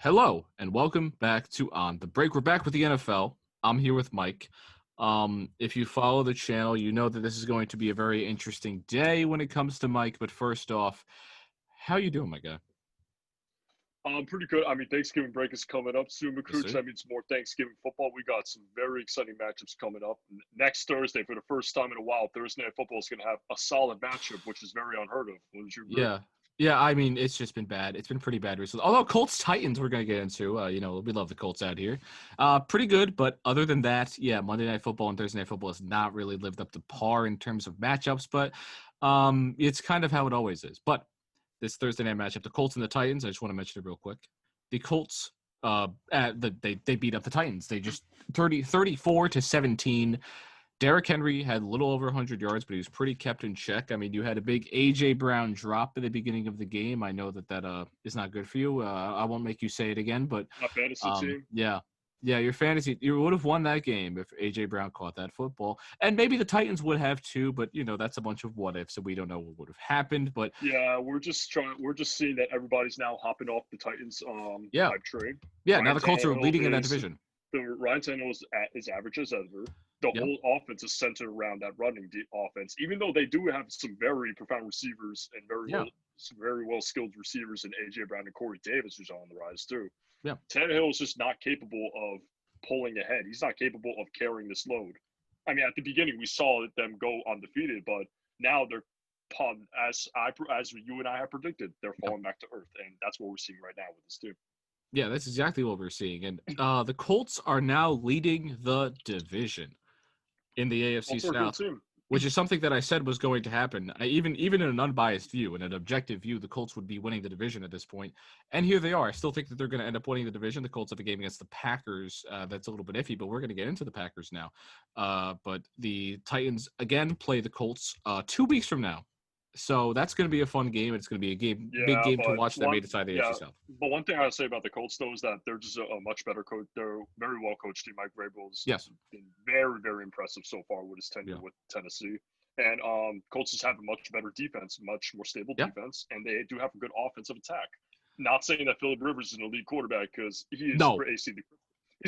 Hello and welcome back to On the Break. We're back with the NFL. I'm here with Mike. If you follow the channel, you know that this is going to be a very interesting day when it comes to Mike. But first off, how you doing, my guy? Pretty good. Thanksgiving break is coming up soon, Yes, Recruits. sir. That means more Thanksgiving football. We got some very exciting matchups coming up. Next Thursday, for the first time in a while, Thursday Night Football is going to have a solid matchup, which is very unheard of. Wouldn't you agree? Yeah. Yeah, I mean, it's just been bad. It's been pretty bad recently. Although Colts Titans we're going to get into. We love the Colts out here. Pretty good, but other than that, yeah, Monday Night Football and Thursday Night Football has not really lived up to par in terms of matchups, but it's kind of how it always is. But this Thursday night matchup, the Colts and the Titans, I just want to mention it real quick. The Colts, they beat up the Titans. They just 34-17. Derrick Henry had a little over 100 yards, but he was pretty kept in check. I mean, you had a big A.J. Brown drop at the beginning of the game. I know that is not good for you. I won't make you say it again, but My fantasy team. yeah. Yeah, your fantasy, you would have won that game if A.J. Brown caught that football. And maybe the Titans would have too, but, that's a bunch of what ifs, so we don't know what would have happened. But Yeah, we're just seeing that everybody's now hopping off the Titans yeah, hype train. yeah, now Ryan the Colts are Tannehill leading in that is division. Ryan Tannehill is at his average as ever. The Yeah, whole offense is centered around that running offense, even though they do have some very profound receivers and yeah, some very well skilled receivers in AJ Brown and Corey Davis, who's on the rise too. yeah. Tannehill is just not capable of pulling ahead. He's not capable of carrying this load. I mean, at the beginning we saw them go undefeated, but now they're as you and I have predicted, they're Yeah. falling back to earth, and that's what we're seeing right now with this team. Yeah, that's exactly what we're seeing. And the Colts are now leading the division in the AFC Also, a good South, team. which is something that I said was going to happen. Even in an unbiased view, in an objective view, the Colts would be winning the division at this point. And here they are. I still think that they're going to end up winning the division. The Colts have a game against the Packers that's a little bit iffy, but we're going to get into the Packers now. But the Titans, again, play the Colts 2 weeks from now. So that's going to be a fun game. It's going to be big Yeah, game to but watch that may decide the AFC yeah, South. but one thing I would say about the Colts though is that they're just a much better coach. They're a very well coached team. Mike Vrabel's Yes. been very, very impressive so far with his tenure Yeah. with Tennessee. And Colts just have a much better defense, much more stable Yeah. defense, and they do have a good offensive attack. Not saying that Philip Rivers is an elite quarterback because he is No. he's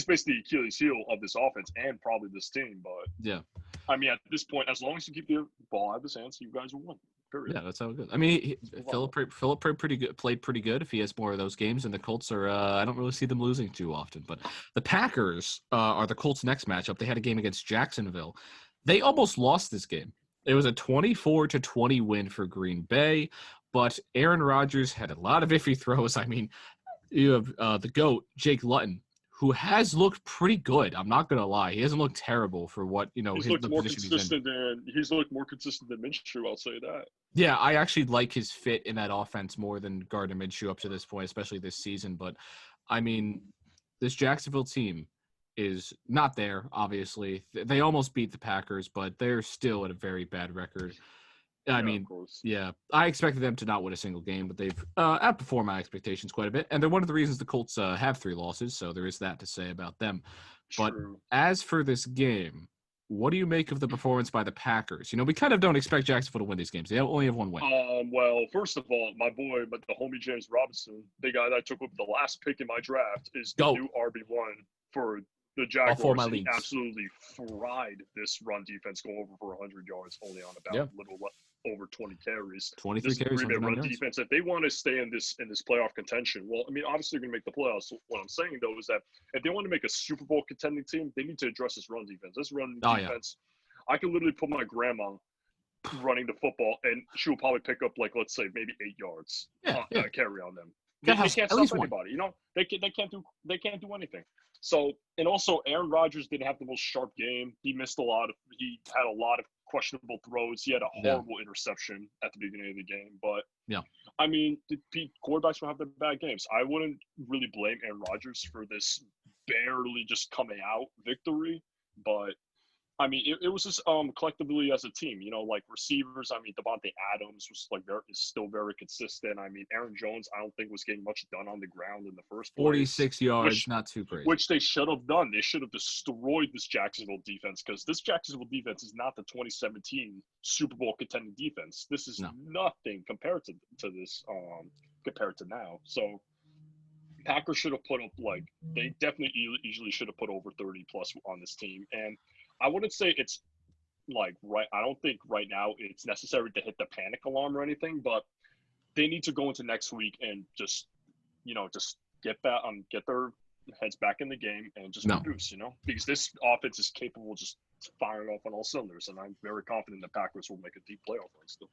basically the Achilles heel of this offense and probably this team. But Yeah. I mean, at this point, as long as you keep the ball out of his hands, you guys will win. Period. Yeah, that's how it goes. I mean, Philip played pretty good. If he has more of those games, and the Colts are, I don't really see them losing too often. But the Packers are the Colts' next matchup. They had a game against Jacksonville. They almost lost this game. It was a 24-20 win for Green Bay, but Aaron Rodgers had a lot of iffy throws. I mean, you have the GOAT, Jake Luton, who has looked pretty good. I'm not gonna lie, he hasn't looked terrible for what He's the looked more position he's in. consistent than Minshew. I'll say that. Yeah, I actually like his fit in that offense more than Gardner Minshew up to this point, especially this season. But I mean, this Jacksonville team is not there. Obviously, they almost beat the Packers, but they're still at a very bad record. I Yeah, of mean, course. yeah, I expected them to not win a single game, but they've outperformed my expectations quite a bit. And they're one of the reasons the Colts have 3 losses, so there is that to say about them. But True. as for this game, what do you make of the performance by the Packers? We kind of don't expect Jacksonville to win these games. They only have 1 win. Well, first of all, my boy, but the homie James Robinson, the guy that I took with the last pick in my draft, is the new RB1 for the All 4 of Jaguars. my He leagues. absolutely fried this run defense, going over for 100 yards, only on about Yeah. little over 20 carries. 23 This carries, Green Bay 109 run yards. defense, if they want to stay in this playoff contention, well, I mean, obviously they're going to make the playoffs. So what I'm saying though is that if they want to make a Super Bowl contending team, they need to address this run defense. This run defense, I can literally put my grandma running the football, and she will probably pick up, like, let's say maybe 8 yards carry on them. They can't stop anybody. They can't do anything. So, and also Aaron Rodgers didn't have the most sharp game. He missed he had a lot of questionable throws. He had a horrible interception at the beginning of the game. But yeah, I mean, quarterbacks will have their bad games. I wouldn't really blame Aaron Rodgers for this barely just coming out victory, but I mean, it was just collectively as a team, like receivers. I mean, Devontae Adams was is still very consistent. I mean, Aaron Jones, I don't think was getting much done on the ground in the first place. 46 yards, not too crazy. Which they should have done. They should have destroyed this Jacksonville defense, because this Jacksonville defense is not the 2017 Super Bowl contending defense. This is nothing compared to this compared to now. So Packers should have put up they definitely easily should have put over 30 plus on this team, and I wouldn't say it's right. I don't think right now it's necessary to hit the panic alarm or anything, but they need to go into next week and just just get back get their heads back in the game and just produce, because this offense is capable of just firing off on all cylinders, and I'm very confident the Packers will make a deep playoff run still.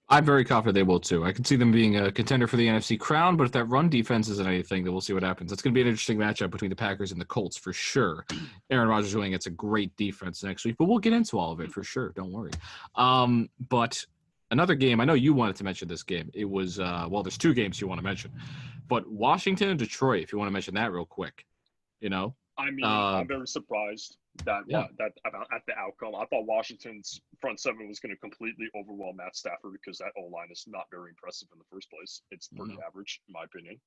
I'm very confident they will too. I can see them being a contender for the NFC crown, but if that run defense isn't anything, then we'll see what happens. It's going to be an interesting matchup between the Packers and the Colts for sure. Aaron Rodgers doing it's a great defense next week, but we'll get into all of it for sure. Don't worry. But another game, I know you wanted to mention this game. It was, there's two games you want to mention, but Washington and Detroit, if you want to mention that real quick, I mean, I'm very surprised that at the outcome. I thought Washington's front seven was going to completely overwhelm Matt Stafford because that O-line is not very impressive in the first place. It's pretty average, in my opinion.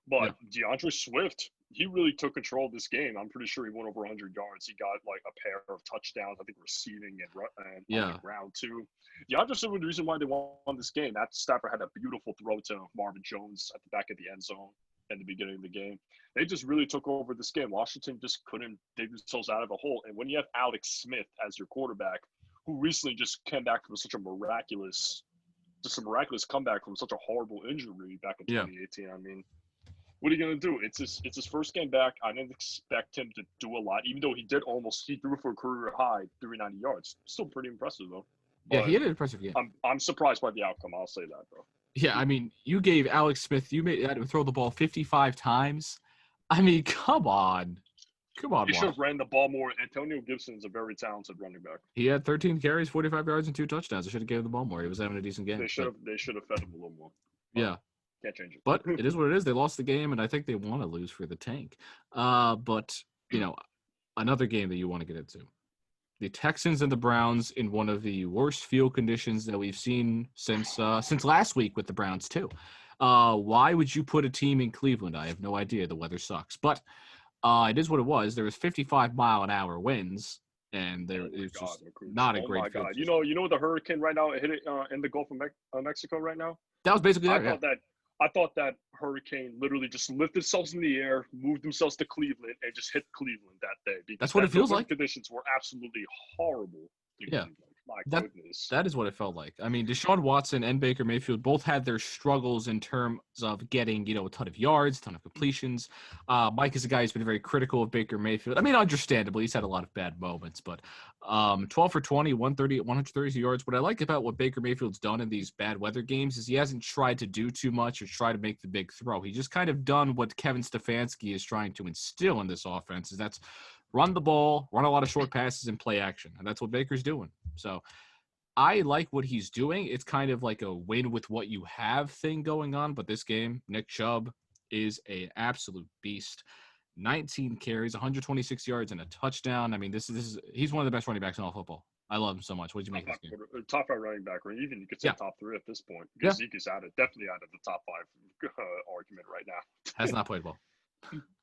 But DeAndre Swift, he really took control of this game. I'm pretty sure he went over 100 yards. He got a pair of touchdowns, I think, receiving and on the ground too. DeAndre Swift was the reason why they won this game. Matt Stafford had a beautiful throw to Marvin Jones at the back of the end zone in the beginning of the game. They just really took over this game. Washington just couldn't dig themselves out of a hole. And when you have Alex Smith as your quarterback, who recently just came back from such a miraculous comeback from such a horrible injury back in 2018. I mean, what are you going to do? It's his first game back. I didn't expect him to do a lot, even though he threw for a career high 390 yards. Still pretty impressive, though. But he had an impressive game. I'm surprised by the outcome. I'll say that, bro. Yeah, I mean, you gave Alex Smith, you made him throw the ball 55 times. I mean, come on. He should have ran the ball more. Antonio Gibson's a very talented running back. He had 13 carries, 45 yards, and 2 touchdowns. I should have given the ball more. He was having a decent game. They should have fed him a little more. Yeah. Can't change it. But it is what it is. They lost the game, and I think they want to lose for the tank. But, another game that you want to get into. The Texans and the Browns in one of the worst field conditions that we've seen since last week with the Browns too. Why would you put a team in Cleveland? I have no idea. The weather sucks, but it is what it was. There was 55-mile-an-hour winds, and it's just not a great field. You know the hurricane right now hit it in the Gulf of Mexico right now. That was basically I thought that hurricane literally just lifted themselves in the air, moved themselves to Cleveland, and just hit Cleveland that day. That's what it feels like. Conditions were absolutely horrible. My goodness. That is what it felt like. I mean, Deshaun Watson and Baker Mayfield both had their struggles in terms of getting, a ton of yards, a ton of completions. Mike is a guy who's been very critical of Baker Mayfield. I mean, understandably, he's had a lot of bad moments, but 12 for 20, 130 yards. What I like about what Baker Mayfield's done in these bad weather games is he hasn't tried to do too much or try to make the big throw. He just kind of done what Kevin Stefanski is trying to instill in this offense, is that's run the ball, run a lot of short passes, and play action. And that's what Baker's doing. So I like what he's doing. It's kind of like a win with what you have thing going on. But this game, Nick Chubb is an absolute beast. 19 carries, 126 yards, and a touchdown. I mean, he's one of the best running backs in all football. I love him so much. What did you make of this game? Top 5 running back, or even you could say top 3 at this point. Because Zeke is definitely out of the top 5 argument right now. Has not played well.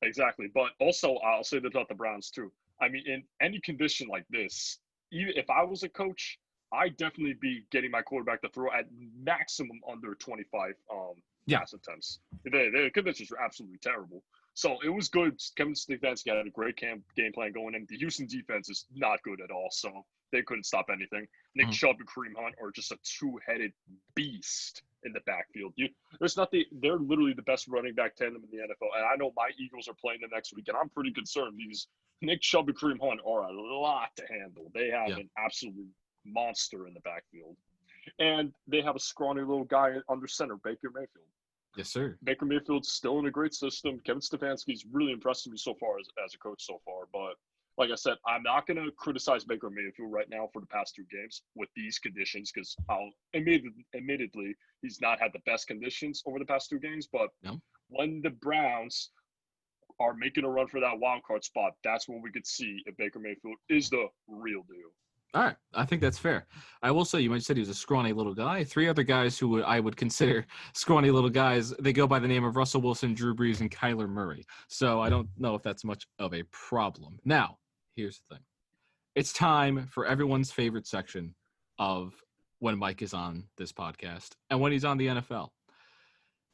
Exactly. But also, I'll say this about the Browns, too. I mean, in any condition like this, even if I was a coach, I'd definitely be getting my quarterback to throw at maximum under 25 pass attempts. The conditions were absolutely terrible. So it was good. Kevin Stefanski had a great game plan going in. The Houston defense is not good at all, so they couldn't stop anything. Nick Chubb and Kareem Hunt are just a two-headed beast in the backfield. They're literally the best running back tandem in the NFL. And I know my Eagles are playing them next week, and I'm pretty concerned. These Nick Chubb and Kareem Hunt are a lot to handle. They have an absolute monster in the backfield. And they have a scrawny little guy under center, Baker Mayfield. Yes, sir. Baker Mayfield's still in a great system. Kevin Stefanski's really impressed me so far as a coach so far. But like I said, I'm not going to criticize Baker Mayfield right now for the past 2 games with these conditions, because admittedly, he's not had the best conditions over the past 2 games. But when the Browns are making a run for that wild card spot, that's when we could see if Baker Mayfield is the real deal. All right. I think that's fair. I will say, you might said he was a scrawny little guy. 3 other guys who I would consider scrawny little guys, they go by the name of Russell Wilson, Drew Brees, and Kyler Murray. So I don't know if that's much of a problem. Now, here's the thing. It's time for everyone's favorite section of when Mike is on this podcast and when he's on the NFL.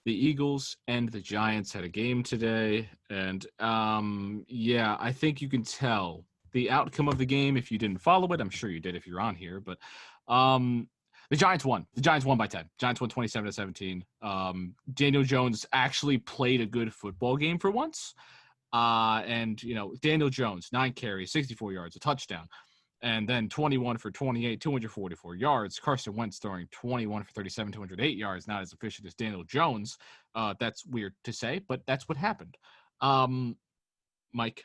The Eagles and the Giants had a game today, and I think you can tell the outcome of the game if you didn't follow it. I'm sure you did if you're on here, but the Giants won. The Giants won by 10. Giants won 27-17. Daniel Jones actually played a good football game for once. And Daniel Jones, 9 carries, 64 yards, a touchdown. And then 21 for 28, 244 yards. Carson Wentz throwing 21 for 37, 208 yards. Not as efficient as Daniel Jones. That's weird to say, but that's what happened. Mike,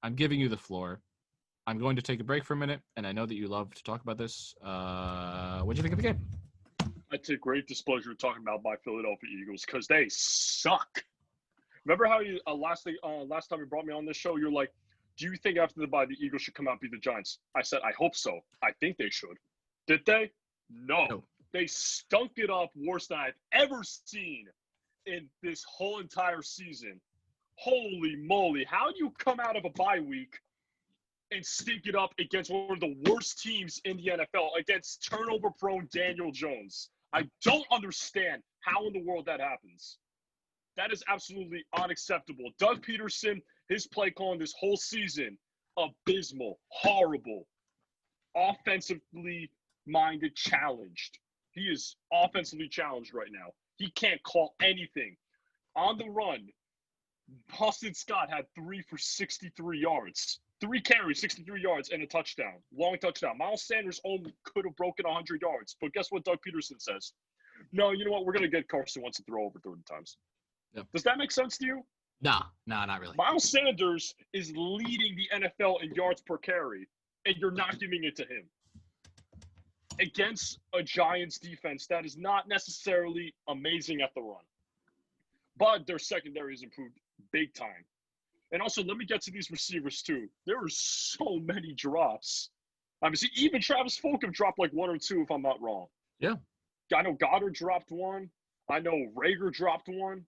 I'm giving you the floor. I'm going to take a break for a minute, and I know that you love to talk about this. What do you think of the game? I take great displeasure talking about my Philadelphia Eagles because they suck. Remember how you last time you brought me on this show, you're like, do you think after the bye the Eagles should come out and beat the Giants? I said, I hope so. I think they should. Did they? No. They stunk it up worse than I've ever seen in this whole entire season. Holy moly. How do you come out of a bye week and stink it up against one of the worst teams in the NFL, against turnover-prone Daniel Jones? I don't understand how in the world that happens. That is absolutely unacceptable. Doug Peterson, his play calling this whole season, abysmal, horrible, offensively minded, challenged. He is offensively challenged right now. He can't call anything. On the run, Boston Scott had 3 for 63 yards. 3 carries, 63 yards, and a touchdown. Long touchdown. Miles Sanders only could have broken 100 yards. But guess what Doug Peterson says? No, you know what? We're going to get Carson Wentz to throw over 30 times. Yep. Does that make sense to you? Nah, not really. Miles Sanders is leading the NFL in yards per carry, and you're not giving it to him. Against a Giants defense that is not necessarily amazing at the run. But their secondary has improved big time. And also, let me get to these receivers, too. There are so many drops. Obviously, even Travis Fulgham dropped like 1 or 2, if I'm not wrong. Yeah. I know Goddard dropped 1. I know Rager dropped 1.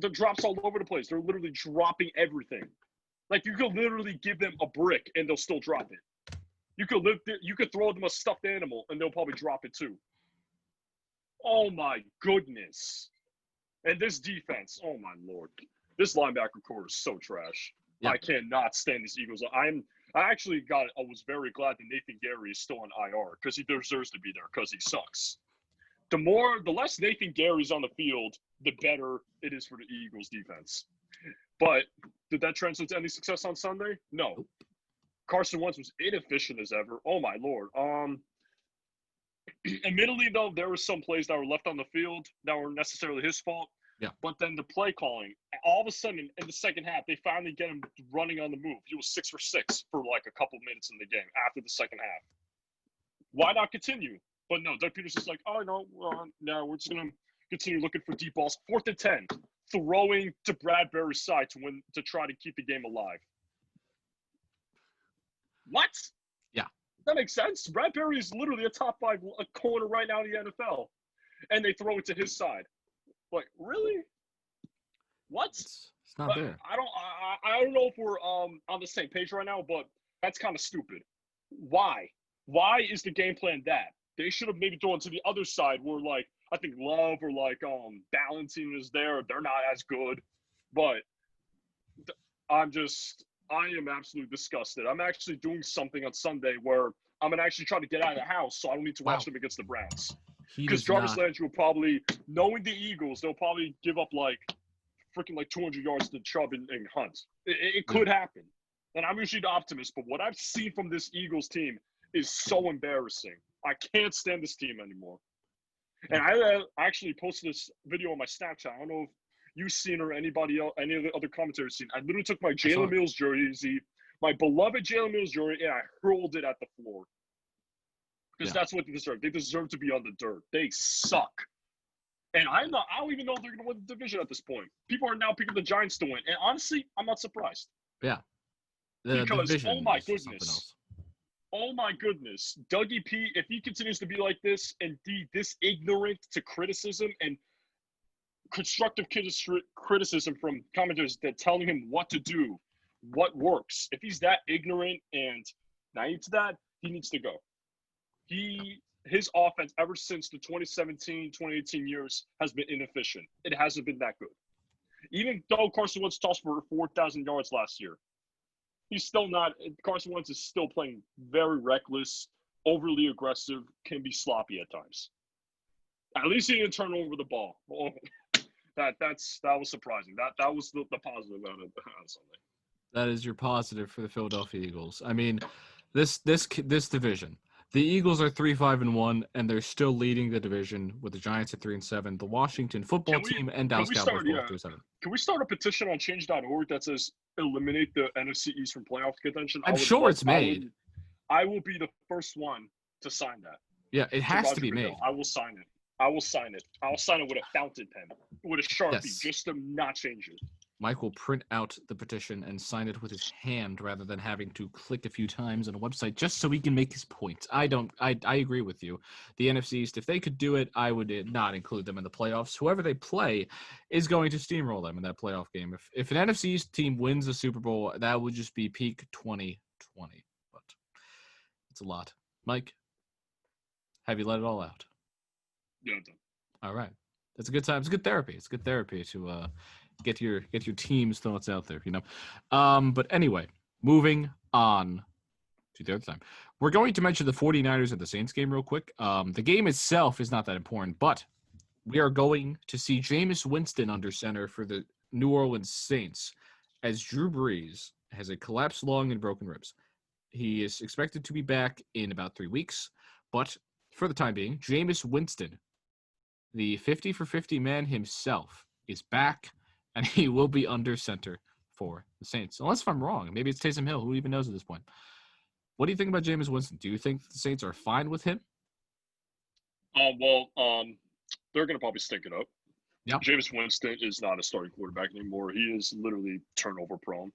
The drops all over the place. They're literally dropping everything. Like, you could literally give them a brick, and they'll still drop it. You could lift it. You could throw them a stuffed animal, and they'll probably drop it, too. Oh, my goodness. And this defense, oh, my Lord. This linebacker core is so trash. Yep. I cannot stand these Eagles. I was very glad that Nathan Gary is still on IR because he deserves to be there because he sucks. The less Nathan Gary's on the field, the better it is for the Eagles defense. But did that translate to any success on Sunday? No. Carson Wentz was inefficient as ever. Oh, my Lord. Admittedly, though, there were some plays that were left on the field that were necessarily his fault. Yeah. But then the play calling, all of a sudden in the second half, they finally get him running on the move. He was 6 for 6 for like a couple minutes in the game after the second half. Why not continue? But no, Doug Peterson's like, oh, no, we're just going to continue looking for deep balls. 4th and 10, throwing to Bradbury's side to try to keep the game alive. What? Yeah. That makes sense. Bradbury is literally a top 5 corner right now in the NFL. And they throw it to his side. Like, really? What? It's not there. I don't know if we're on the same page right now, but that's kind of stupid. Why? Why is the game plan that? They should have maybe thrown to the other side where, like, I think Love or, like, Ballentine is there. They're not as good. But I am absolutely disgusted. I'm actually doing something on Sunday where I'm going to actually try to get out of the house so I don't need to watch them against the Browns. Because Jarvis Landry will probably, knowing the Eagles, they'll probably give up like freaking like 200 yards to Chubb and Hunt. It could happen. And I'm usually the optimist, but what I've seen from this Eagles team is so embarrassing. I can't stand this team anymore. And I actually posted this video on my Snapchat. I don't know if you've seen or anybody else, any of the other commentators seen. I literally took my Jalen Mills jersey, my beloved Jalen Mills jersey, and I hurled it at the floor. Because that's what they deserve. They deserve to be on the dirt. They suck. And I don't even know if they're going to win the division at this point. People are now picking the Giants to win. And honestly, I'm not surprised. Yeah. Because, oh my goodness. Oh my goodness. Dougie P, if he continues to be like this and be this ignorant to criticism and constructive criticism from commentators that telling him what to do, what works. If he's that ignorant and naive to that, he needs to go. He his offense ever since the 2017, 2018 years has been inefficient. It hasn't been that good. Even though Carson Wentz tossed for 4,000 yards last year, he's still not – Carson Wentz is still playing very reckless, overly aggressive, can be sloppy at times. At least he didn't turn over the ball. That was surprising. That was the positive out of Sunday. That is your positive for the Philadelphia Eagles. I mean, this division, the Eagles are 3-5-1, and they're still leading the division with the Giants at 3-7. The Washington Football Team and Dallas Cowboys both 3-7. Can we start a petition on Change.org that says eliminate the NFC East from playoff contention? I'm sure it's made. I will be the first one to sign that. Yeah, it has to be made. I will sign it. I'll sign it with a fountain pen, with a Sharpie, just to not change it. Mike will print out the petition and sign it with his hand rather than having to click a few times on a website just so he can make his point. I agree with you. The NFC East, if they could do it, I would not include them in the playoffs. Whoever they play is going to steamroll them in that playoff game. If an NFC East team wins the Super Bowl, that would just be peak 2020. But it's a lot. Mike, have you let it all out? Yeah, I'm done. All right. That's a good time. It's good therapy. It's good therapy to get your team's thoughts out there, But anyway, moving on to the other time. We're going to mention the 49ers and the Saints game real quick. The game itself is not that important, but we are going to see Jameis Winston under center for the New Orleans Saints as Drew Brees has a collapsed lung and broken ribs. He is expected to be back in about 3 weeks, but for the time being, Jameis Winston, the 50 for 50 man himself, is back, and he will be under center for the Saints. Unless if I'm wrong. Maybe it's Taysom Hill. Who even knows at this point? What do you think about Jameis Winston? Do you think the Saints are fine with him? They're going to probably stink it up. Yeah. Jameis Winston is not a starting quarterback anymore. He is literally turnover prone.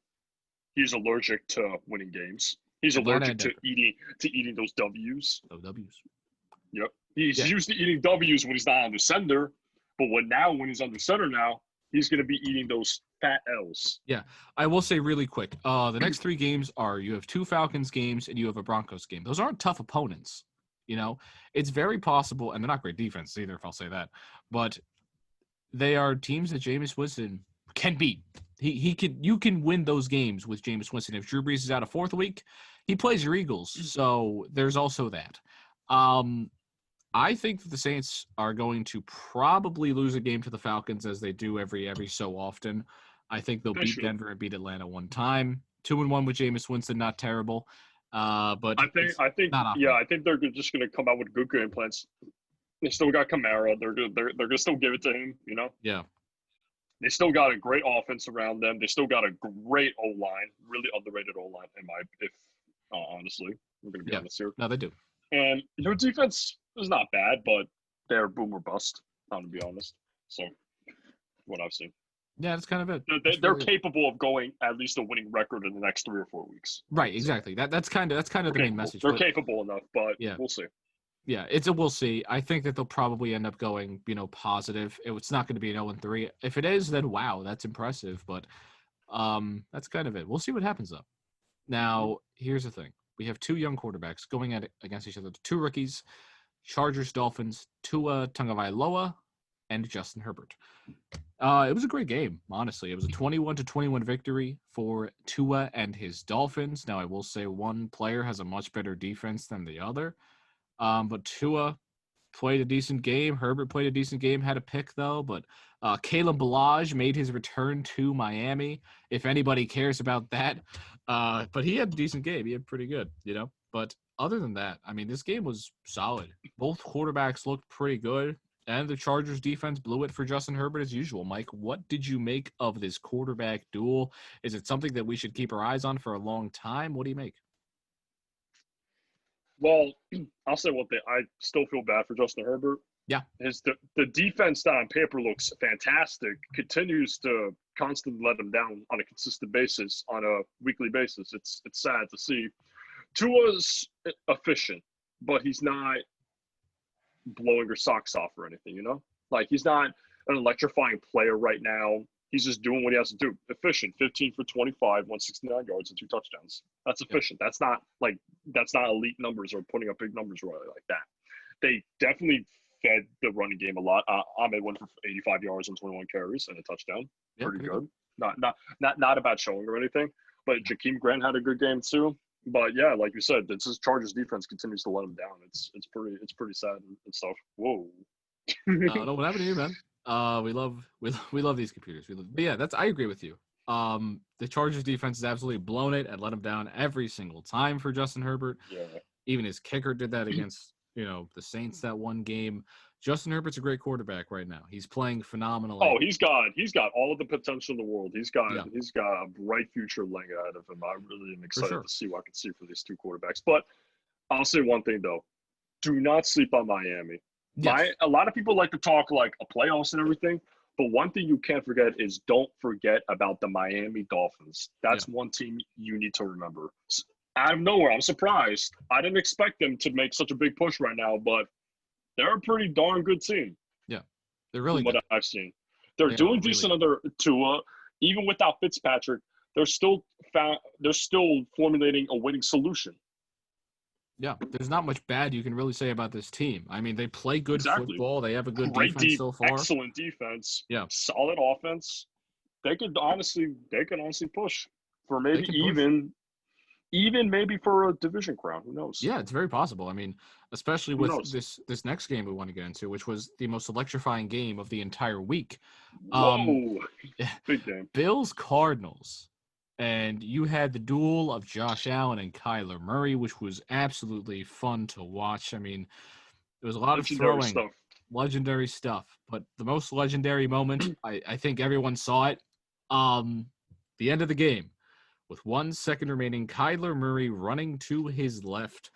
He's allergic to winning games. He's allergic to eating those W's. Those W's. Yep. He's used to eating W's when he's not under center, but when he's under center now, he's going to be eating those fat L's. Yeah. I will say really quick, the next 3 games are you have 2 Falcons games and you have a Broncos game. Those aren't tough opponents. It's very possible, and they're not great defense either, if I'll say that, but they are teams that Jameis Winston can beat. You can win those games with Jameis Winston. If Drew Brees is out a 4th week, he plays your Eagles. So there's also that. I think that the Saints are going to probably lose a game to the Falcons as they do every so often. I think they'll beat Denver and beat Atlanta one time. 2-1 with Jameis Winston, not terrible. But I think they're just going to come out with good game plans. They still got Kamara. They're going to still give it to him. Yeah. They still got a great offense around them. They still got a great O-line, really underrated O-line, honestly. We're going to be honest here. No, they do. And your defense is not bad, but they're boom or bust, to be honest. So, what I've seen. Yeah, that's kind of it. They're capable of going at least a winning record in the next 3 or 4 weeks. Right, exactly. That's kind of the main message. They're capable enough, but we'll see. Yeah, we'll see. I think that they'll probably end up going, positive. It's not going to be an 0-3. If it is, then wow, that's impressive. But that's kind of it. We'll see what happens, though. Now, here's the thing. We have 2 young quarterbacks going at it against each other. 2 rookies, Chargers, Dolphins, Tua Tagovailoa, and Justin Herbert. It was a great game, honestly. It was a 21-21 victory for Tua and his Dolphins. Now, I will say one player has a much better defense than the other. But Tua played a decent game. Herbert played a decent game, had a pick, though. But Kalen Ballage made his return to Miami, if anybody cares about that. But he had a decent game. He had pretty good, But other than that, I mean, this game was solid. Both quarterbacks looked pretty good. And the Chargers defense blew it for Justin Herbert as usual. Mike, what did you make of this quarterback duel? Is it something that we should keep our eyes on for a long time? What do you make? Well, I'll say one thing. I still feel bad for Justin Herbert. Yeah. The defense that on paper looks fantastic continues to constantly let him down on a consistent basis, on a weekly basis. It's sad to see. Tua's efficient, but he's not blowing your socks off or anything, Like, he's not an electrifying player right now. He's just doing what he has to do. Efficient, 15 for 25, 169 yards, and 2 touchdowns. That's efficient. That's not elite numbers or putting up big numbers really like that. They definitely fed the running game a lot. Ahmed went for 85 yards and 21 carries and a touchdown. Yeah, Pretty good. Not a bad showing or anything. But Jakeem Grant had a good game too. But yeah, like you said, this Chargers defense continues to let them down. It's pretty sad and stuff. Whoa. No, what happened to you, man? We love these computers. But yeah, I agree with you. The Chargers defense has absolutely blown it and let him down every single time for Justin Herbert. Yeah. Even his kicker did that against, the Saints that one game. Justin Herbert's a great quarterback right now. He's playing phenomenally. Oh, he's got all of the potential in the world. He's got a bright future laying ahead of him. I really am excited to see what I can see for these two quarterbacks. But I'll say one thing though. Do not sleep on Miami. Yes. A lot of people like to talk like a playoffs and everything, but one thing you can't forget is don't forget about the Miami Dolphins. That's one team you need to remember. Out of nowhere, I'm surprised. I didn't expect them to make such a big push right now, but they're a pretty darn good team. Yeah, they're really good. What I've seen. They're doing decent under Tua. Even without Fitzpatrick, they're still formulating a winning solution. Yeah, there's not much bad you can really say about this team. I mean, they play good football. They have a good defense so far. Excellent defense. Yeah. Solid offense. They could honestly push for maybe even maybe for a division crown. Who knows? Yeah, it's very possible. I mean, especially with this next game we want to get into, which was the most electrifying game of the entire week. Whoa. Big game. Bills Cardinals. And you had the duel of Josh Allen and Kyler Murray, which was absolutely fun to watch. I mean, there was a lot of throwing, legendary stuff. But the most legendary moment, I think everyone saw it. The end of the game, with 1 second remaining, Kyler Murray running to his left,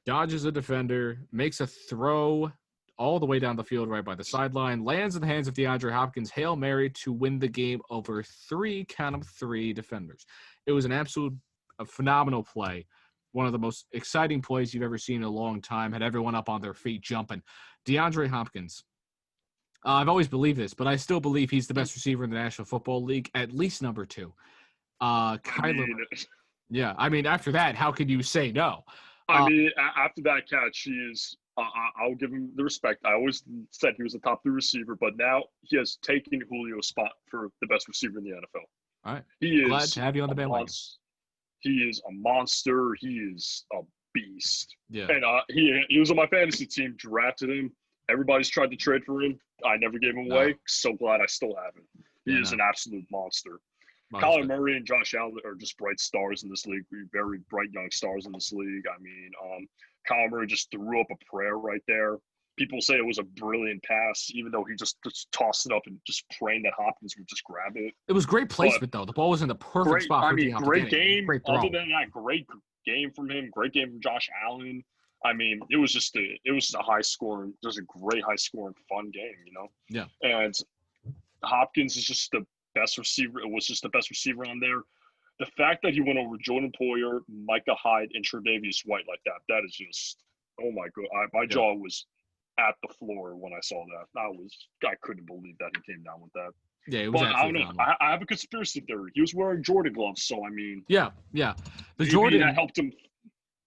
dodges a defender, makes a throw all the way down the field right by the sideline, lands in the hands of DeAndre Hopkins, Hail Mary to win the game over 3 defenders. It was a phenomenal play. One of the most exciting plays you've ever seen in a long time. Had everyone up on their feet jumping. DeAndre Hopkins. I've always believed this, but I still believe he's the best receiver in the National Football League, at least number 2. Kyler. Yeah, I mean, after that, how could you say no? After that catch, he is. I'll give him the respect. I always said he was a top 3 receiver, but now he has taken Julio's spot for the best receiver in the NFL. All right. He is glad to have you on the bandwagon. He is a monster. He is a beast. Yeah. And he was on my fantasy team, drafted him. Everybody's tried to trade for him. I never gave him away. So glad I still have him. He is an absolute monster. Kyler Murray and Josh Allen are just bright stars in this league. Very bright young stars in this league. I mean, Kyler Murray just threw up a prayer right there. People say it was a brilliant pass, even though he just tossed it up and just praying that Hopkins would just grab it. It was great placement, though. The ball was in the perfect spot for D-Hop. Great game. Other than that, great game from him. Great game from Josh Allen. I mean, it was just a high scoring, just a great high scoring, fun game, Yeah. And Hopkins is just the best receiver. It was just the best receiver on there. The fact that he went over Jordan Poyer, Micah Hyde, and Tre'Davious White like that is just, oh my God. My jaw was at the floor when I saw that. I couldn't believe that he came down with that. Yeah, it was. But I don't know. I have a conspiracy theory. He was wearing Jordan gloves, so I mean. Yeah. The Jordan that helped him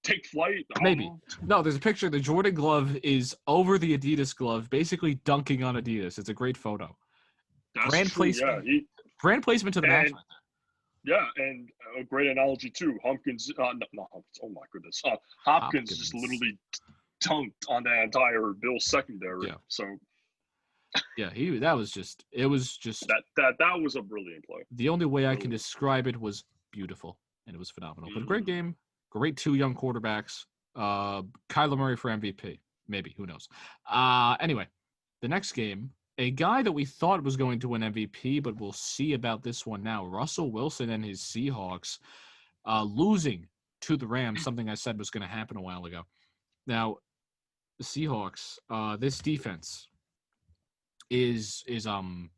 take flight. Maybe. No, there's a picture. The Jordan glove is over the Adidas glove, basically dunking on Adidas. It's a great photo. That's Grand true. placement. Yeah, grand placement to the match. Yeah, and a great analogy too. Hopkins. Oh my goodness. Hopkins just literally dunked on that entire Bills secondary. Yeah. So. Yeah, that was just that was a brilliant play. The only way I can describe it was beautiful, and it was phenomenal. But a great game, great 2 young quarterbacks. Kyler Murray for MVP, maybe, who knows? Anyway, the next game, a guy that we thought was going to win MVP, but we'll see about this one now. Russell Wilson and his Seahawks losing to the Rams, something I said was going to happen a while ago. Now, the Seahawks, this defense is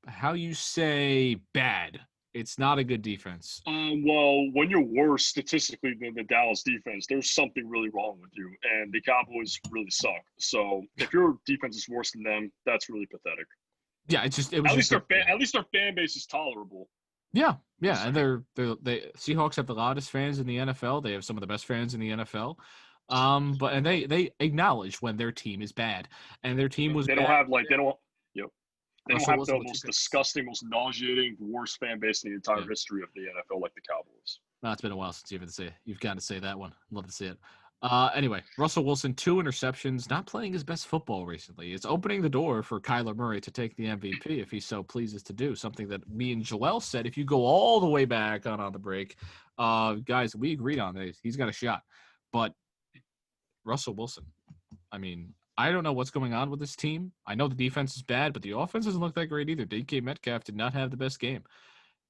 how you say bad. It's not a good defense. Well, when you're worse statistically than the Dallas defense, there's something really wrong with you, and the Cowboys really suck. So if your defense is worse than them, that's really pathetic. Yeah, at least their fan base is tolerable. Yeah, and they Seahawks have the loudest fans in the NFL. They have some of the best fans in the NFL. But they acknowledge when their team is bad, and their team was They bad. don't have like they don't. Yep. They Russell don't have Wilson the most disgusting, most nauseating, worst fan base in the entire history of the NFL like the Cowboys. No, it's been a while since you've got to say that one. Love to see it. Anyway, Russell Wilson, 2 interceptions, not playing his best football recently. It's opening the door for Kyler Murray to take the MVP if he so pleases to do, something that me and Joel said if you go all the way back on the break. Guys, we agreed on this. He's got a shot. But Russell Wilson, I mean, I don't know what's going on with this team. I know the defense is bad, but the offense doesn't look that great either. DK Metcalf did not have the best game.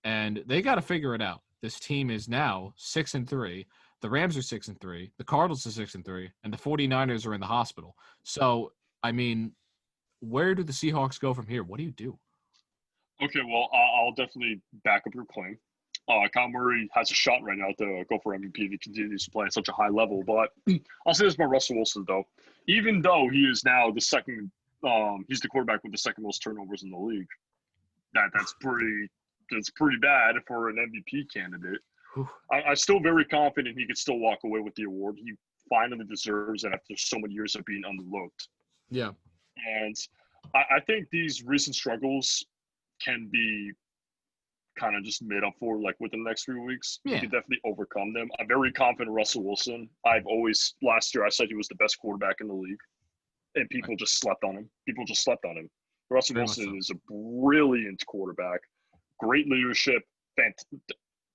And they got to figure it out. This team is now 6-3. The Rams are 6-3. The Cardinals are 6-3, and the 49ers are in the hospital. So, I mean, where do the Seahawks go from here? What do you do? Okay, well, I'll definitely back up your claim. Kyle Murray has a shot right now to go for MVP if he continues to play at such a high level. But I'll say this about Russell Wilson, though. Even though he is now the second, he's the quarterback with the second most turnovers in the league. That's pretty bad for an MVP candidate. I'm still very confident he could still walk away with the award. He finally deserves it after so many years of being underlooked. Yeah. And I think these recent struggles can be kind of just made up for like within the next few weeks. Yeah. He can definitely overcome them. I'm very confident Russell Wilson. Last year I said he was the best quarterback in the league, and people just slept on him. Russell Wilson is a brilliant quarterback, great leadership,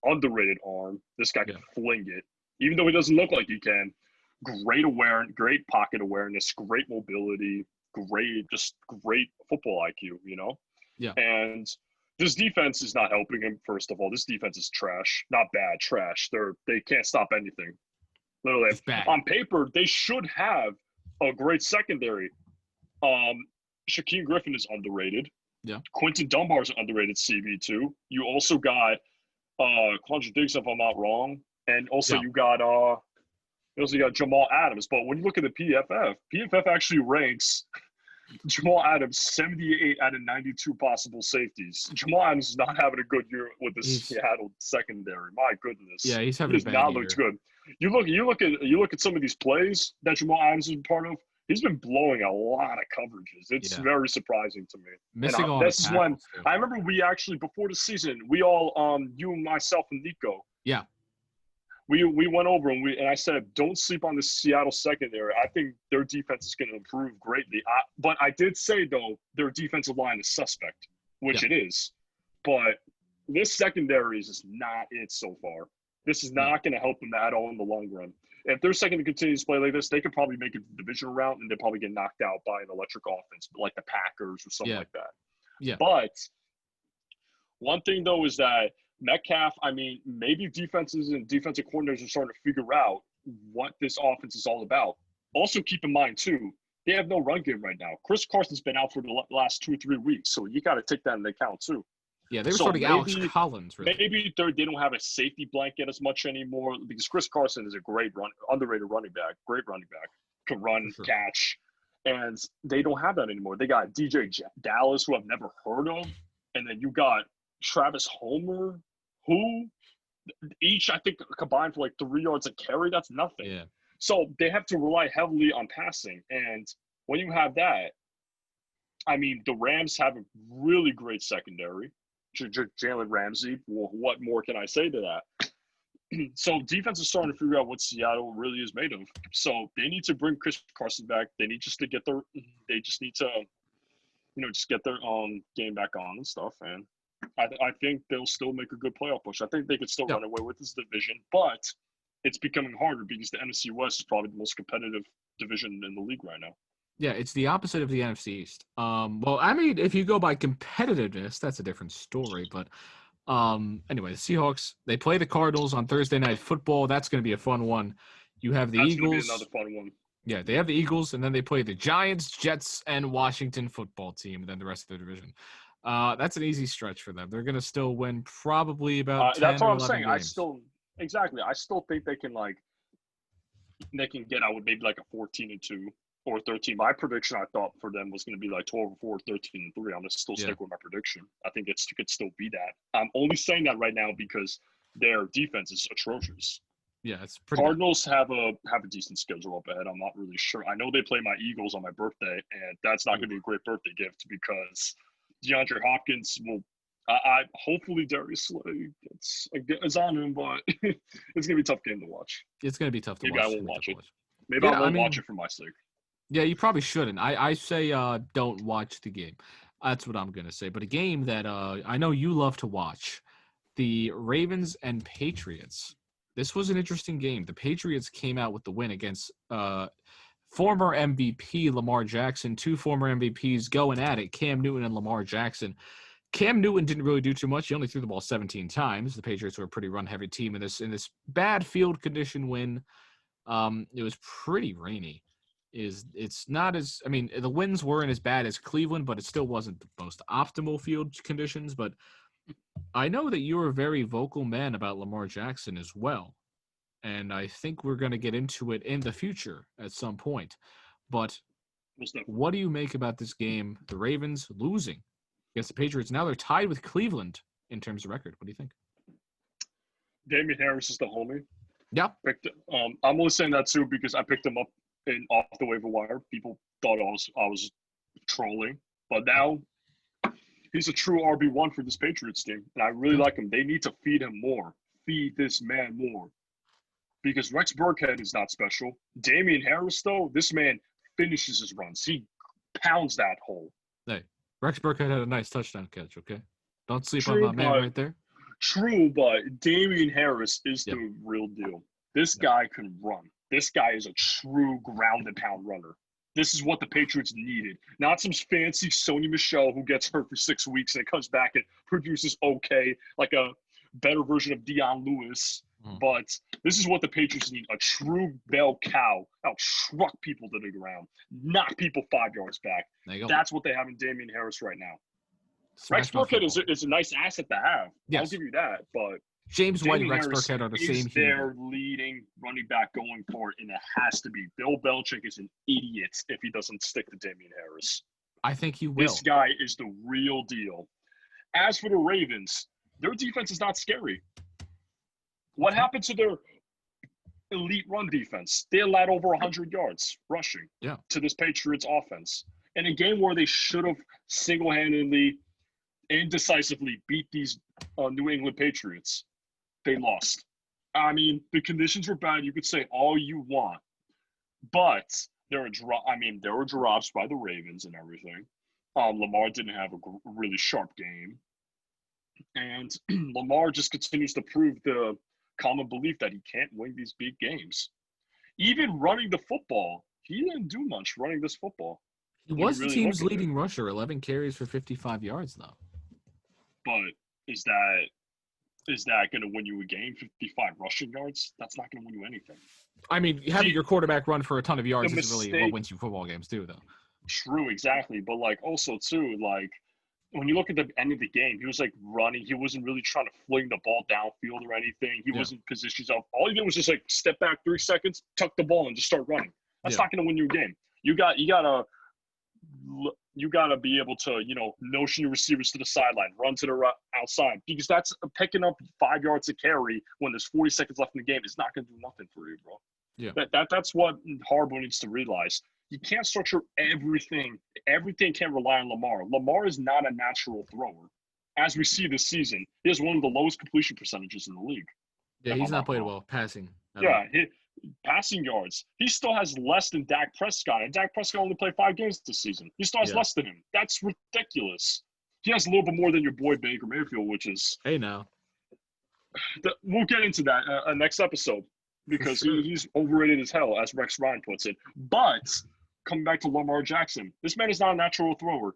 underrated arm. This guy can fling it, even though he doesn't look like he can. Great pocket awareness, great mobility, great football IQ, you know? Yeah. And this defense is not helping him, first of all. This defense is trash. Not bad, trash. They can't stop anything. Literally. On paper, they should have a great secondary. Shaquem Griffin is underrated. Yeah. Quentin Dunbar is an underrated CB2. You also got Quandre Diggs, if I'm not wrong. And also you got Jamal Adams. But when you look at the PFF actually ranks Jamal Adams 78 out of 92 possible safeties. Jamal Adams is not having a good year with the Seattle secondary. My goodness. Yeah, he's having a bad year. Looked good. You look at some of these plays that Jamal Adams is part of. He's been blowing a lot of coverages. It's very surprising to me. This is when I remember we actually before the season, we all you, myself, and Nico. Yeah. We went over and I said, don't sleep on the Seattle secondary. I think their defense is going to improve greatly. But I did say, though, their defensive line is suspect, which it is. But this secondary is just not it so far. This is not going to help them at all in the long run. If they're second to continue to play like this, they could probably make it to the divisional round and they'll probably get knocked out by an electric offense, like the Packers or something like that. Yeah. But one thing, though, is that Metcalf, I mean, maybe defenses and defensive coordinators are starting to figure out what this offense is all about. Also, keep in mind, too, they have no run game right now. Chris Carson's been out for the last 2 or 3 weeks, so you got to take that into account, too. Yeah, they were starting Alex Collins. Really. Maybe they don't have a safety blanket as much anymore because Chris Carson is a underrated running back, can run, catch, and they don't have that anymore. They got DJ Dallas, who I've never heard of, and then you got Travis Homer, who each, I think, combined for like 3 yards a carry. That's nothing. Yeah. So they have to rely heavily on passing. And when you have that, I mean, the Rams have a really great secondary. Jalen Ramsey, well, what more can I say to that? So defense is starting to figure out what Seattle really is made of. So they need to bring Chris Carson back. They need just to get their game back on and stuff. And I think they'll still make a good playoff push. I think they could still run away with this division, but it's becoming harder because the NFC West is probably the most competitive division in the league right now. Yeah, it's the opposite of the NFC East. Well, I mean, if you go by competitiveness, that's a different story. But anyway, the Seahawks, they play the Cardinals on Thursday Night Football. That's going to be a fun one. You have the Eagles. That's going to be another fun one. Yeah, they have the Eagles, and then they play the Giants, Jets, and Washington Football Team, and then the rest of the division. That's an easy stretch for them. They're going to still win probably about 10 that's what or I'm 11 saying. games. I still think they can get out with maybe like a 14-2 or 13. My prediction, I thought for them was going to be like 12-4, 13-3. I'm going to still stick with my prediction. I think it could still be that. I'm only saying that right now because their defense is atrocious. Yeah, it's pretty Cardinals have a decent schedule up ahead. I'm not really sure. I know they play my Eagles on my birthday, and that's not going to be a great birthday gift because DeAndre Hopkins will. I hopefully Darius Slay is on him, but it's gonna be a tough game to watch. It's gonna be tough to watch. Maybe I won't watch it. Maybe I won't watch it for my sake. Yeah, you probably shouldn't. I say don't watch the game. That's what I'm gonna say. But a game that I know you love to watch, the Ravens and Patriots. This was an interesting game. The Patriots came out with the win against former MVP Lamar Jackson, two former MVPs going at it, Cam Newton and Lamar Jackson. Cam Newton didn't really do too much. He only threw the ball 17 times. The Patriots were a pretty run-heavy team in this bad field condition win. It was pretty rainy. It's not as the winds weren't as bad as Cleveland, but it still wasn't the most optimal field conditions. But I know that you are a very vocal man about Lamar Jackson as well, and I think we're going to get into it in the future at some point. But what do you make about this game? The Ravens losing against the Patriots. Now they're tied with Cleveland in terms of record. What do you think? Damien Harris is the homie. Yeah. I'm only saying that too because I picked him up off the waiver wire. People thought I was trolling, but now he's a true RB1 for this Patriots team, and I really like him. They need to feed him more. Feed this man more. Because Rex Burkhead is not special. Damien Harris, though, this man finishes his runs. He pounds that hole. Hey, Rex Burkhead had a nice touchdown catch, okay? Don't sleep on that man right there. True, but Damien Harris is the real deal. This guy can run. This guy is a true ground and pound runner. This is what the Patriots needed. Not some fancy Sony Michel who gets hurt for 6 weeks and comes back and produces okay, like a better version of Dion Lewis. But this is what the Patriots need, a true bell cow that'll truck people to the ground, knock people 5 yards back. That's what they have in Damien Harris right now. Rex Burkhead is a nice asset to have. Yes. I'll give you that. But James White and Rex Burkhead are the same their leading running back going forward, and it has to be. Bill Belichick is an idiot if he doesn't stick to Damien Harris. I think he will. This guy is the real deal. As for the Ravens, their defense is not scary. What happened to their elite run defense? They allowed over 100 yards rushing to this Patriots offense. In a game where they should have single-handedly and decisively beat these New England Patriots, they lost. I mean, the conditions were bad. You could say all you want. But there were drops by the Ravens and everything. Lamar didn't have a really sharp game. And Lamar just continues to prove the common belief that he can't win these big games. Even running the football, he didn't do much running this football. He was the team's leading rusher, 11 carries for 55 yards, though. But is that going to win you a game, 55 rushing yards? That's not going to win you anything. I mean, having your quarterback run for a ton of yards is really what wins you football games, too, though. True, exactly. But, also, too, when you look at the end of the game, he was running. He wasn't really trying to fling the ball downfield or anything. He wasn't positioned himself. All he did was just step back 3 seconds, tuck the ball, and just start running. That's not going to win you a game. You gotta be able to notion your receivers to the sideline, run to the outside, because that's picking up 5 yards to carry when there's 40 seconds left in the game. It's not going to do nothing for you, bro. Yeah. That's what Harbaugh needs to realize. You can't structure everything. Everything can't rely on Lamar. Lamar is not a natural thrower. As we see this season, he has one of the lowest completion percentages in the league. Yeah, he's not played well passing. Passing yards. He still has less than Dak Prescott. And Dak Prescott only played 5 games this season. He still has less than him. That's ridiculous. He has a little bit more than your boy Baker Mayfield, which is... Hey, now. We'll get into that next episode because he's overrated as hell, as Rex Ryan puts it. But... coming back to Lamar Jackson, this man is not a natural thrower.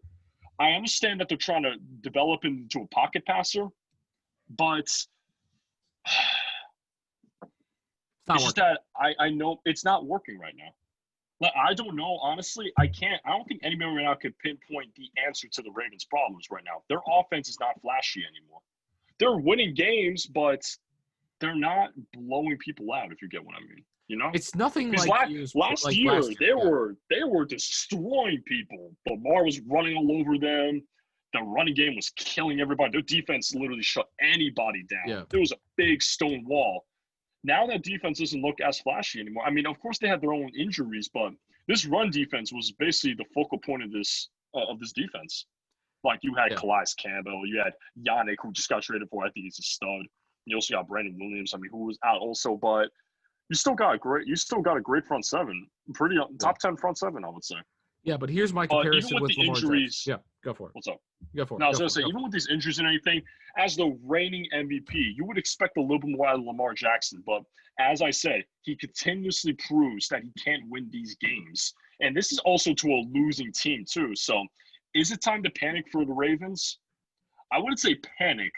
I understand that they're trying to develop him into a pocket passer, but it's just that I know it's not working right now. I don't know, honestly. I don't think anybody right now could pinpoint the answer to the Ravens' problems right now. Their offense is not flashy anymore. They're winning games, but they're not blowing people out, if you get what I mean. It's nothing like last year. They were destroying people. Lamar was running all over them. The running game was killing everybody. Their defense literally shut anybody down. Yeah. There was a big stone wall. now that defense doesn't look as flashy anymore. I mean, of course they had their own injuries, but this run defense was basically the focal point of this defense. Like you had Calais Campbell, you had Yannick, who just got traded for. I think he's a stud. You also got Brandon Williams. I mean, who was out also, but you still got a great front seven, pretty top 10 front seven, I would say. Yeah, but here's my comparison even with the Lamar injuries. Jackson. Yeah, go for it. What's up? Go for it. No, I was going to say, even with these injuries and anything, as the reigning MVP, you would expect a little bit more out of Lamar Jackson. But as I said, he continuously proves that he can't win these games. And this is also to a losing team, too. So is it time to panic for the Ravens? I wouldn't say panic,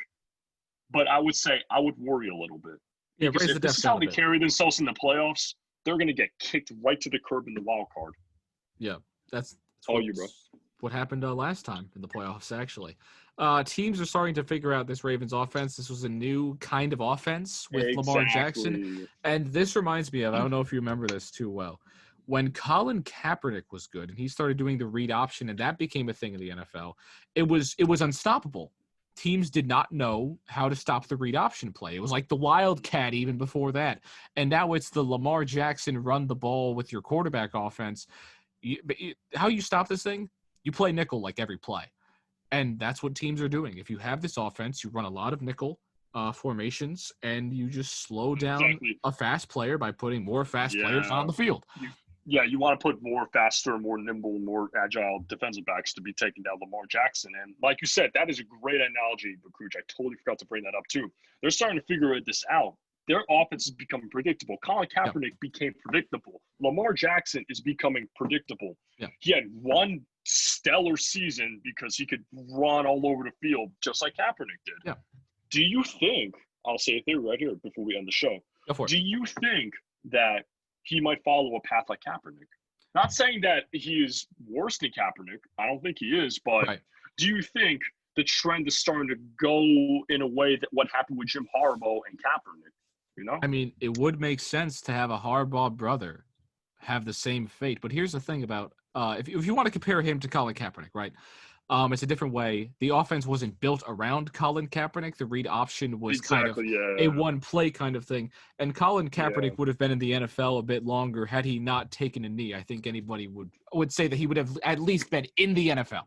but I would say I would worry a little bit. Yeah, because if this is how they carry themselves in the playoffs, they're going to get kicked right to the curb in the wild card. Yeah, that's all you, bro. What happened last time in the playoffs, actually. Teams are starting to figure out this Ravens offense. This was a new kind of offense with Lamar Jackson. And this reminds me of, I don't know if you remember this too well, when Colin Kaepernick was good and he started doing the read option and that became a thing in the NFL, it was unstoppable. Teams did not know how to stop the read option play. It was like the Wildcat even before that. And now it's the Lamar Jackson run the ball with your quarterback offense. How you stop this thing? You play nickel like every play. And that's what teams are doing. If you have this offense, you run a lot of nickel formations, and you just slow down a fast player by putting more fast players on the field. You want to put more faster, more nimble, more agile defensive backs to be taking down Lamar Jackson. And like you said, that is a great analogy, Bakuch. I totally forgot to bring that up too. They're starting to figure this out. Their offense is becoming predictable. Colin Kaepernick became predictable. Lamar Jackson is becoming predictable. Yeah. He had one stellar season because he could run all over the field just like Kaepernick did. Yeah. Do you think, I'll say it there right here before we end the show. Go for it. Do you think that he might follow a path like Kaepernick? Not saying that he is worse than Kaepernick. I don't think he is, but do you think the trend is starting to go in a way that what happened with Jim Harbaugh and Kaepernick? You know? I mean, it would make sense to have a Harbaugh brother have the same fate. But here's the thing about if you want to compare him to Colin Kaepernick, right? It's a different way. The offense wasn't built around Colin Kaepernick. The read option was kind of a one-play kind of thing. And Colin Kaepernick would have been in the NFL a bit longer had he not taken a knee. I think anybody would say that he would have at least been in the NFL.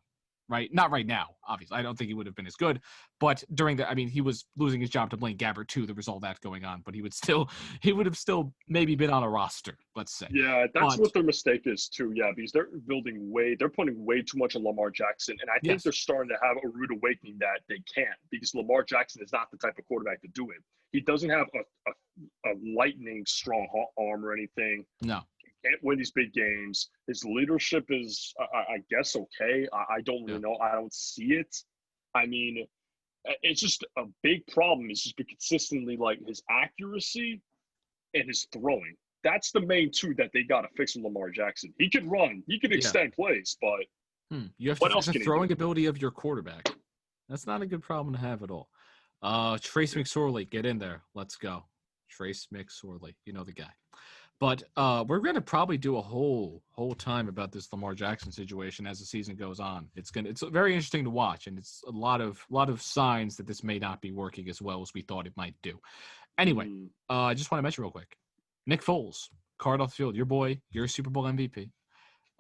Right? Not right now, obviously. I don't think he would have been as good. But during he was losing his job to Blaine Gabbert too. There was all that going on. But he would have still maybe been on a roster, let's say. Yeah, that's what their mistake is too. Yeah, because they're putting way too much on Lamar Jackson. And I think they're starting to have a rude awakening that they can't, because Lamar Jackson is not the type of quarterback to do it. He doesn't have a lightning strong arm or anything. No. Can't win these big games. His leadership is, I guess, okay. I don't really know. I don't see it. I mean, it's just a big problem. It's just been consistently like his accuracy and his throwing. That's the main two that they got to fix with Lamar Jackson. He can run. He can extend plays, but you have to fix the throwing ability of your quarterback. That's not a good problem to have at all. Trace McSorley, get in there. Let's go. Trace McSorley. You know the guy. But we're going to probably do a whole time about this Lamar Jackson situation as the season goes on. It's very interesting to watch, and it's a lot of signs that this may not be working as well as we thought it might do. Anyway, I just want to mention real quick, Nick Foles, card off the field, your boy, your Super Bowl MVP.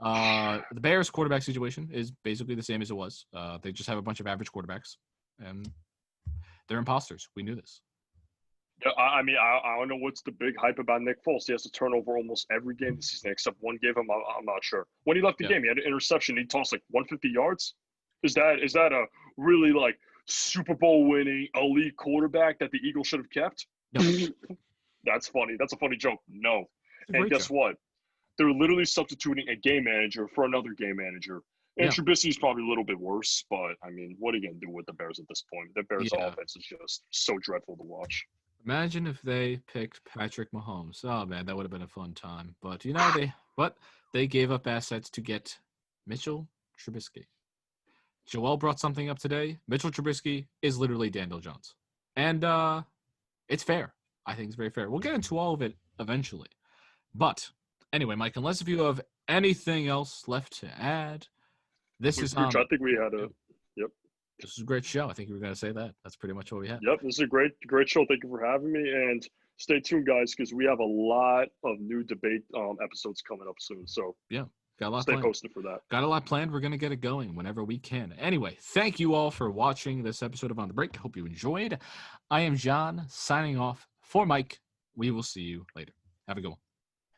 The Bears quarterback situation is basically the same as it was. They just have a bunch of average quarterbacks, and they're imposters. We knew this. Yeah, I mean, I don't know what's the big hype about Nick Foles. He has to turn over almost every game this season, except one game. I'm not sure. When he left the game, he had an interception. He tossed like 150 yards. Is that a really like Super Bowl winning elite quarterback that the Eagles should have kept? No. That's funny. That's a funny joke. No. And guess what? They're literally substituting a game manager for another game manager. And Trubisky's probably a little bit worse, but I mean, what are you going to do with the Bears at this point? The Bears offense is just so dreadful to watch. Imagine if they picked Patrick Mahomes. Oh man, that would have been a fun time. But they gave up assets to get Mitchell Trubisky. Joel brought something up today. Mitchell Trubisky is literally Daniel Jones. And it's fair. I think it's very fair. We'll get into all of it eventually. But anyway, Mike, unless if you have anything else left to add, I think we had a This is a great show. I think you were going to say that. That's pretty much what we had. Yep, this is a great show. Thank you for having me. And stay tuned, guys, because we have a lot of new debate episodes coming up soon. So yeah, got a lot stay planned. posted for that. Got a lot planned. We're going to get it going whenever we can. Anyway, thank you all for watching this episode of On the Break. Hope you enjoyed. I am John, signing off for Mike. We will see you later. Have a good one.